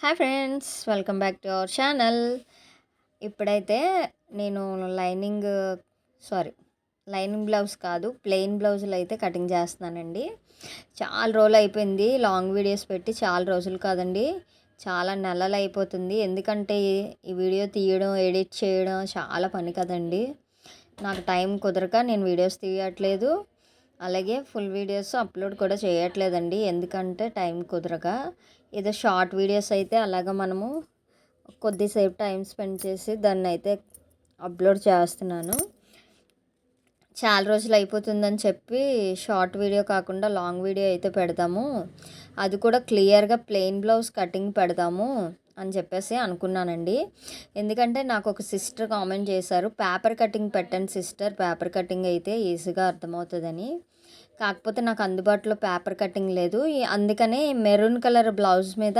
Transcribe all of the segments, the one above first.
Hi friends, welcome back to our channel. ఇప్పుడైతే నేను lining sorry lining blouse కాదు, plain బ్లౌజులు అయితే కటింగ్ చేస్తున్నానండి. చాలా రోజులు అయిపోయింది లాంగ్ వీడియోస్ పెట్టి, చాలా రోజులు కాదండి, చాలా నెలలు అయిపోతుంది. ఎందుకంటే ఈ వీడియో తీయడం, ఎడిట్ చేయడం చాలా పని కదండి. నాకు టైం కుదరక నేను వీడియోస్ తీయట్లేదు, అలాగే ఫుల్ వీడియోస్ అప్లోడ్ కూడా చేయట్లేదండి. ఎందుకంటే టైం కుదరక ఏదో షార్ట్ వీడియోస్ అయితే అలాగ మనము కొద్దిసేపు టైం స్పెండ్ చేసి దాన్ని అయితే అప్లోడ్ చేస్తున్నాను. చాలా రోజులు అయిపోతుందని చెప్పి షార్ట్ వీడియో కాకుండా లాంగ్ వీడియో అయితే పెడదాము, అది కూడా క్లియర్గా ప్లెయిన్ బ్లౌజ్ కటింగ్ పెడదాము అని చెప్పేసి అనుకున్నానండి. ఎందుకంటే నాకు ఒక సిస్టర్ కామెంట్ చేశారు, పేపర్ కటింగ్ పెట్టండి సిస్టర్, పేపర్ కటింగ్ అయితే ఈజీగా అర్థమవుతుందని. కాకపోతే నాకు అందుబాటులో పేపర్ కటింగ్ లేదు, అందుకనే మెరూన్ కలర్ బ్లౌజ్ మీద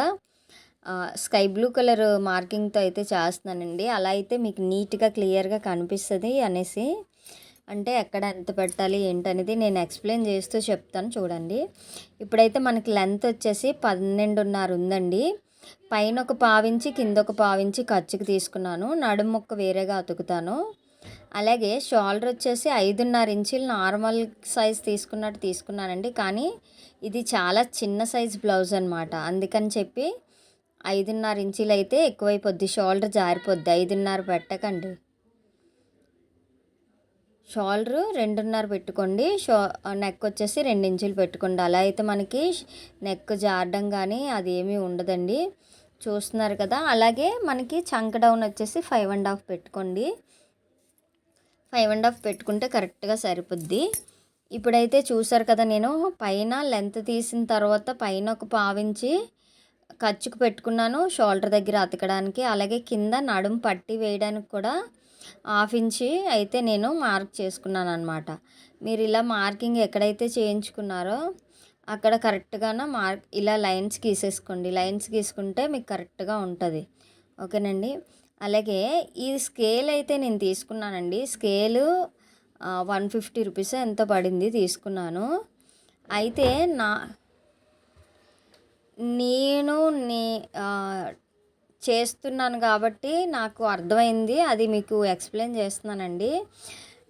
స్కై బ్లూ కలర్ మార్కింగ్తో అయితే చేస్తున్నానండి. అలా అయితే మీకు నీట్గా క్లియర్గా కనిపిస్తుంది అనేసి, అంటే ఎక్కడ ఎంత పెట్టాలి ఏంటనేది నేను ఎక్స్ప్లెయిన్ చేస్తూ చెప్తాను చూడండి. ఇప్పుడైతే మనకి లెంత్ వచ్చేసి 12.5 ఉందండి. పైన ఒక పావించి కింద ఒక పావించి ఖర్చుకి తీసుకున్నాను, నడుము ముక్క వేరేగా అతుకుతాను. అలాగే షోల్డర్ వచ్చేసి 5.5 ఇంచులు నార్మల్ సైజ్ తీసుకున్నట్టు తీసుకున్నానండి, కానీ ఇది చాలా చిన్న సైజ్ బ్లౌజ్ అనమాట. అందుకని చెప్పి 5.5 ఇంచులు అయితే ఎక్కువైపోద్ది, షోల్డర్ జారిపోద్ది. 5.5 పెట్టకండి, షోల్డర్ 2.5 పెట్టుకోండి. నెక్ వచ్చేసి 2 ఇంచులు పెట్టుకోండి. అలా అయితే మనకి నెక్ జారడం కానీ అది ఏమీ ఉండదండి. చూస్తున్నారు కదా. అలాగే మనకి చంక డౌన్ వచ్చేసి 5.5 పెట్టుకోండి. 5.5 పెట్టుకుంటే కరెక్ట్గా సరిపోద్ది. ఇప్పుడైతే చూసారు కదా, నేను పైన లెంత్ తీసిన తర్వాత పైన ఒక పావించి ఖర్చుకు పెట్టుకున్నాను షోల్డర్ దగ్గర అతకడానికి. అలాగే కింద నడుము పట్టి వేయడానికి కూడా 1/2 ఇంచి అయితే నేను మార్క్ చేసుకున్నాను అనమాట. మీరు ఇలా మార్కింగ్ ఎక్కడైతే చేయించుకున్నారో అక్కడ కరెక్ట్గానే ఇలా లైన్స్ గీసేసుకోండి. లైన్స్ గీసుకుంటే మీకు కరెక్ట్గా ఉంటుంది. ఓకేనండి. అలాగే ఈ స్కేల్ అయితే నేను తీసుకున్నానండి. స్కేలు 150 రూపీస్ ఎంతో పడింది, తీసుకున్నాను. అయితే నేను చేస్తున్నాను కాబట్టి నాకు అర్థమైంది, అది మీకు ఎక్స్ప్లెయిన్ చేస్తున్నానండి.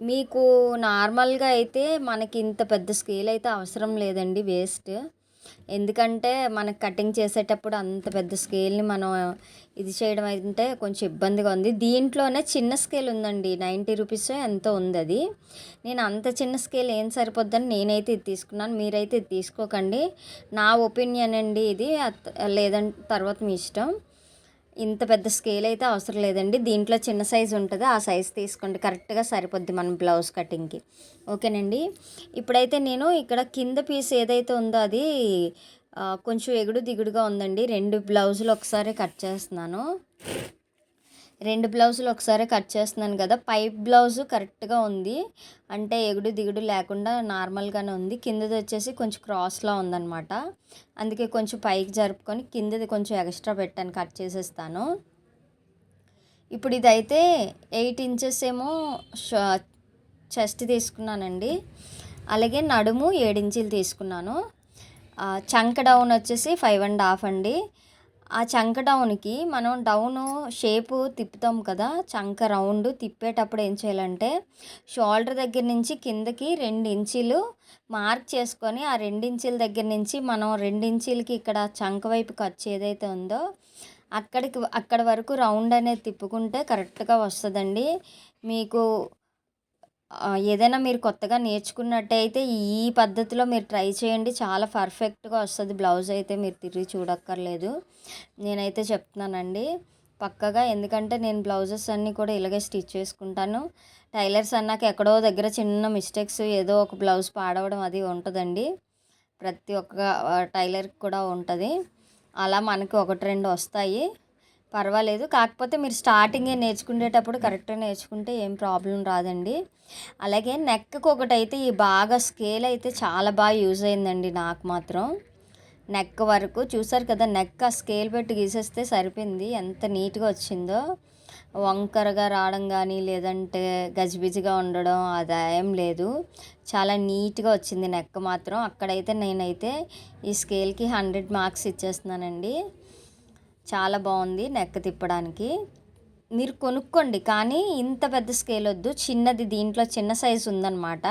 మీకు నార్మల్గా అయితే మనకి ఇంత పెద్ద స్కేల్ అయితే అవసరం లేదండి, వేస్ట్. ఎందుకంటే మనకు కటింగ్ చేసేటప్పుడు అంత పెద్ద స్కేల్ని మనం ఇది చేయడం అయితే కొంచెం ఇబ్బందిగా ఉంది. దీంట్లోనే చిన్న స్కేల్ ఉందండి, 90 రూపీస్ ఎంతో ఉంది అది. నేను అంత చిన్న స్కేల్ ఏం సరిపోద్దని నేనైతే ఇది తీసుకున్నాను. మీరైతే ఇది తీసుకోకండి, నా ఒపీనియన్ అండి ఇది. లేదంటే తర్వాత మీ ఇష్టం. ఇంత పెద్ద స్కేల్ అయితే అవసరం లేదండి, దీంట్లో చిన్న సైజు ఉంటుంది, ఆ సైజు తీసుకోండి, కరెక్ట్గా సరిపోద్ది మన బ్లౌజ్ కటింగ్కి. ఓకేనండి. ఇప్పుడైతే నేను ఇక్కడ కింద పీస్ ఏదైతే ఉందో అది కొంచెం ఎగుడు దిగుడుగా ఉందండి. 2 బ్లౌజులు ఒకసారి కట్ చేస్తున్నాను. 2 బ్లౌజులు ఒకసారి కట్ చేస్తున్నాను కదా. పైప్ బ్లౌజు కరెక్ట్గా ఉంది, అంటే ఎగుడు దిగుడు లేకుండా నార్మల్గానే ఉంది. కిందది వచ్చేసి కొంచెం క్రాస్లా ఉందన్నమాట, అందుకే కొంచెం పైకి జరుపుకొని కిందది కొంచెం ఎక్స్ట్రా పెట్టాను, కట్ చేసేస్తాను. ఇప్పుడు ఇదైతే 8 ఇంచెస్ ఏమో చెస్ట్ తీసుకున్నానండి. అలాగే నడుము 7 ఇంచులు తీసుకున్నాను. చంక డౌన్ వచ్చేసి 5.5 అండి. ఆ చంక డౌన్కి మనం డౌను షేపు తిప్పుతాం కదా, చంక రౌండ్ తిప్పేటప్పుడు ఏం చేయాలంటే షోల్డర్ దగ్గర నుంచి కిందకి 2 ఇంచులు మార్క్ చేసుకొని, ఆ 2 ఇంచుల దగ్గర నుంచి మనం 2 ఇంచులకి ఇక్కడ చంక వైపు ఖర్చు ఏదైతే ఉందో అక్కడ వరకు రౌండ్ అనేది తిప్పుకుంటే కరెక్ట్గా వస్తుందండి. మీకు ఏదైనా మీరు కొత్తగా నేర్చుకున్నట్టయితే ఈ పద్ధతిలో మీరు ట్రై చేయండి, చాలా పర్ఫెక్ట్గా వస్తుంది బ్లౌజ్ అయితే, మీరు తిరిగి చూడక్కర్లేదు. నేనైతే చెప్తున్నానండి పక్కగా, ఎందుకంటే నేను బ్లౌజెస్ అన్నీ కూడా ఇలాగే స్టిచ్ చేసుకుంటాను. టైలర్స్ అన్నాక ఎక్కడో దగ్గర చిన్న మిస్టేక్స్, ఏదో ఒక బ్లౌజ్ పాడవడం అది ఉంటుందండి, ప్రతి ఒక్క టైలర్కి కూడా ఉంటుంది. అలా మనకి 1-2 వస్తాయి, పర్వాలేదు. కాకపోతే మీరు స్టార్టింగే నేర్చుకునేటప్పుడు కరెక్ట్గా నేర్చుకుంటే ఏం ప్రాబ్లం రాదండి. అలాగే నెక్కి ఒకటైతే ఈ బాగా స్కేల్ అయితే చాలా బాగా యూజ్ అయిందండి నాకు మాత్రం. నెక్ వరకు చూసారు కదా, నెక్ ఆ స్కేల్ పెట్టి గీసేస్తే సరిపోయింది, ఎంత నీట్గా వచ్చిందో. వంకరగా రావడం కానీ లేదంటే గజిబిజిగా ఉండడం అది ఏం లేదు, చాలా నీట్గా వచ్చింది నెక్ మాత్రం. అక్కడైతే నేనైతే ఈ స్కేల్కి 100 మార్క్స్ ఇచ్చేస్తున్నానండి. చాలా బాగుంది నెక్ తిప్పడానికి. మీరు కొనుక్కోండి, కానీ ఇంత పెద్ద స్కేల్ వద్దు, చిన్నది దీంట్లో చిన్న సైజు ఉందన్నమాట.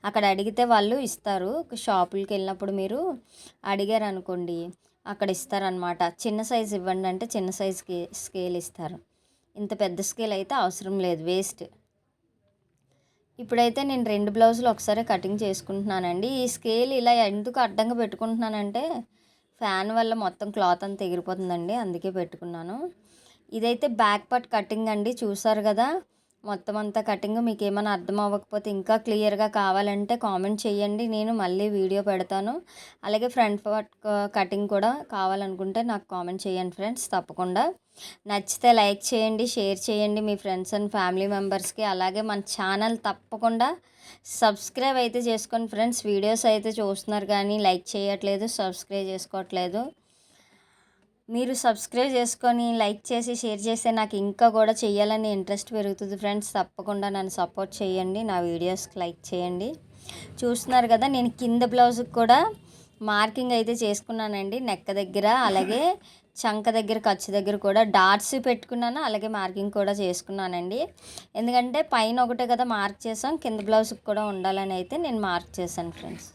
అక్కడ అడిగితే వాళ్ళు ఇస్తారు. షాపులకి వెళ్ళినప్పుడు మీరు అడిగారు అనుకోండి, అక్కడ ఇస్తారనమాట. చిన్న సైజు ఇవ్వండి అంటే చిన్న సైజుకి స్కేల్ ఇస్తారు. ఇంత పెద్ద స్కేల్ అయితే అవసరం లేదు, వేస్ట్. ఇప్పుడైతే నేను 2 బ్లౌజులు ఒకసారి కటింగ్ చేసుకుంటున్నానండి. ఈ స్కేల్ ఇలా ఎందుకు అడ్డంగా పెట్టుకుంటున్నానంటే ఫ్యాన్ వల్ల మొత్తం క్లాత్ అంతా ఎగిరిపోతుందండి, అందుకే పెట్టుకున్నాను. ఇదైతే బ్యాక్ పార్ట్ కటింగ్ అండి, చూసారు కదా మొత్తం అంతా కటింగ్. మీకు ఏమైనా అర్థం అవ్వకపోతే ఇంకా క్లియర్గా కావాలంటే కామెంట్ చేయండి, నేను మళ్ళీ వీడియో పెడతాను. అలాగే ఫ్రంట్ పార్ట్ కటింగ్ కూడా కావాలనుకుంటే నాకు కామెంట్ చేయండి ఫ్రెండ్స్, తప్పకుండా. నచ్చితే లైక్ చేయండి, షేర్ చేయండి మీ ఫ్రెండ్స్ అండ్ ఫ్యామిలీ మెంబర్స్కి. అలాగే మన ఛానల్ తప్పకుండా సబ్స్క్రైబ్ అయితే చేసుకోండి ఫ్రెండ్స్. వీడియోస్ అయితే చూస్తున్నారు కానీ లైక్ చేయట్లేదు, సబ్స్క్రైబ్ చేసుకోవట్లేదు. మీరు సబ్స్క్రైబ్ చేసుకొని లైక్ చేసి షేర్ చేస్తే నాకు ఇంకా కూడా చేయాలని ఇంట్రెస్ట్ పెరుగుతుంది ఫ్రెండ్స్. తప్పకుండా నన్ను సపోర్ట్ చేయండి, నా వీడియోస్కి లైక్ చేయండి. చూస్తున్నారు కదా, నేను కింద బ్లౌజ్కి కూడా మార్కింగ్ అయితే చేసుకున్నానండి. నెక్క దగ్గర అలాగే చంక దగ్గర ఖర్చు దగ్గర కూడా డాట్స్ పెట్టుకున్నాను, అలాగే మార్కింగ్ కూడా చేసుకున్నానండి. ఎందుకంటే పైన ఒకటే కదా మార్క్ చేసాం, కింద బ్లౌజ్కి కూడా ఉండాలని అయితే నేను మార్క్ చేశాను ఫ్రెండ్స్.